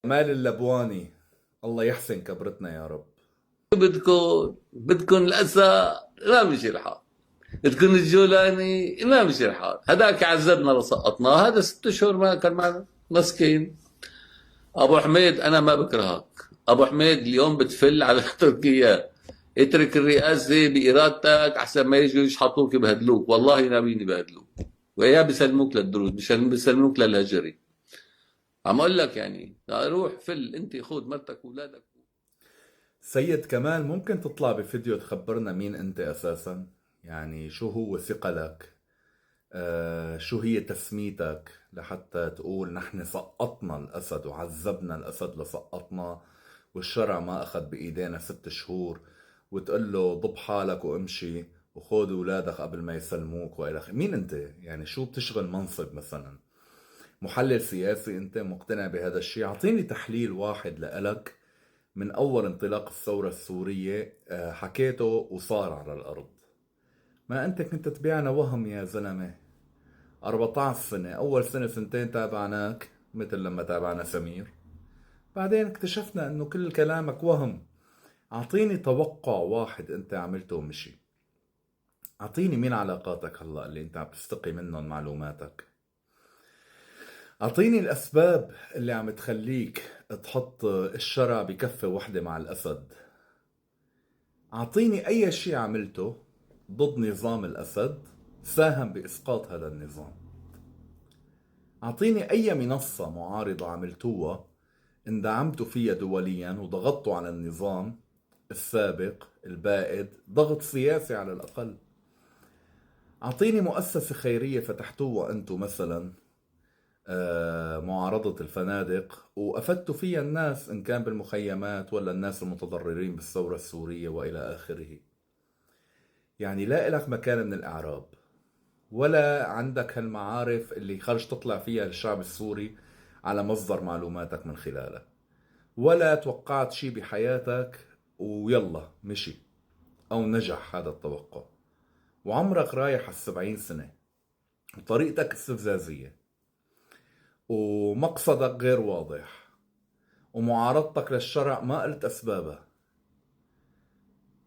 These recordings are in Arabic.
مال اللبواني، الله يحسن كبرتنا يا رب. بدكن الأسى ما مشي الحال، بدكن الجولاني ما مشي الحال، هذاك عذبنا لسقطناه، هذا 6 أشهر ما كان معنا مسكين. أبو حميد أنا ما بكرهك، أبو حميد اليوم بتفل على تركيا، اترك الرئاسة بإرادتك أحسن ما يجوا يشحطوك يبهدلوك، والله ناويين يبهدلوك، ويا بيسلموك للدروز بيسلموك للهجري. عم اقول لك يعني روح فل انت، خذ مرتك واولادك. سيد كمال، ممكن تطلع بفيديو تخبرنا مين انت اساسا؟ يعني شو هو ثقلك؟ شو هي تسميتك لحتى تقول نحن سقطنا الأسد وعذبنا الأسد لسقطنا، والشرع ما أخذ بإيدينا 6 شهور، وتقول له ضب حالك وامشي وخذ أولادك قبل ما يسلموك وإلى آخره. مين أنت؟ يعني شو بتشغل منصب مثلا؟ محلل سياسي أنت مقتنع بهذا الشيء؟ أعطيني تحليل واحد لإلك من أول انطلاق الثورة السورية حكيته وصار على الأرض. ما أنت كنت تبيعنا وهم يا زلمة. 14 سنة، أول سنة سنتين تابعناك مثل لما تابعنا سمير، بعدين اكتشفنا أنه كل كلامك وهم. أعطيني توقع واحد أنت عملته ومشي. أعطيني مين علاقاتك هلأ اللي أنت عم تستقي منهم معلوماتك. أعطيني الأسباب اللي عم تخليك تحط الشرع بكفة وحدة مع الأسد. أعطيني أي شيء عملته ضد نظام الأسد ساهم بإسقاط هذا النظام. أعطيني أي منصة معارضة عملتوها اندعمتوا فيها دوليا وضغطتوا على النظام السابق البائد ضغط سياسي على الأقل. أعطيني مؤسسة خيرية فتحتوها أنتوا مثلا، معارضة الفنادق، وأفدتوا فيها الناس إن كان بالمخيمات ولا الناس المتضررين بالثورة السورية وإلى آخره. يعني لا إلك مكان من الإعراب، ولا عندك هالمعارف اللي خرج تطلع فيها الشعب السوري على مصدر معلوماتك من خلالها، ولا توقعت شي بحياتك ويلا مشي أو نجح هذا التوقع. وعمرك رايح على 70 سنة، وطريقتك استفزازية، ومقصدك غير واضح، ومعارضتك للشرع ما قلت أسبابها.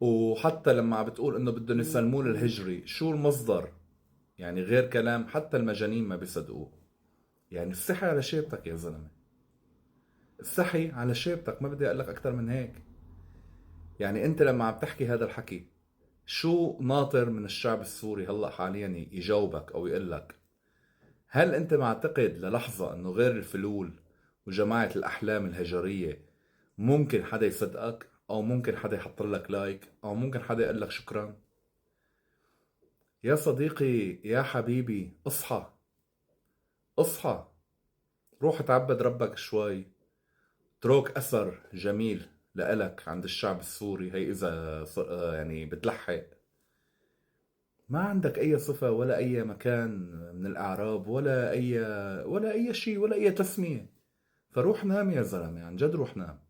وحتى لما عم بتقول إنه بدهم يسلموه للهجري، شو المصدر؟ يعني غير كلام حتى المجانين ما بيصدقوه. يعني استحي على شيبتك يا زلمة، استحي على شيبتك، ما بدي أقول لك أكتر من هيك. يعني أنت لما عم تحكي هذا الحكي، شو ناطر من الشعب السوري هلأ حاليا يجاوبك أو يقلك؟ هل أنت معتقد للحظة أنه غير الفلول وجماعة الأحلام الهجرية ممكن حدا يصدقك، أو ممكن حدا يحط لك لايك، أو ممكن حدا يقول لك شكرا؟ يا صديقي يا حبيبي، اصحى، اصحى، روح تعبد ربك شوي، اترك أثر جميل لإلك عند الشعب السوري. هي إذا يعني بتلحق. ما عندك أي صفة ولا أي مكان من الأعراب، ولا أي شيء، ولا أي تسمية. فروح نام يا زلمة، عن جد روح نام.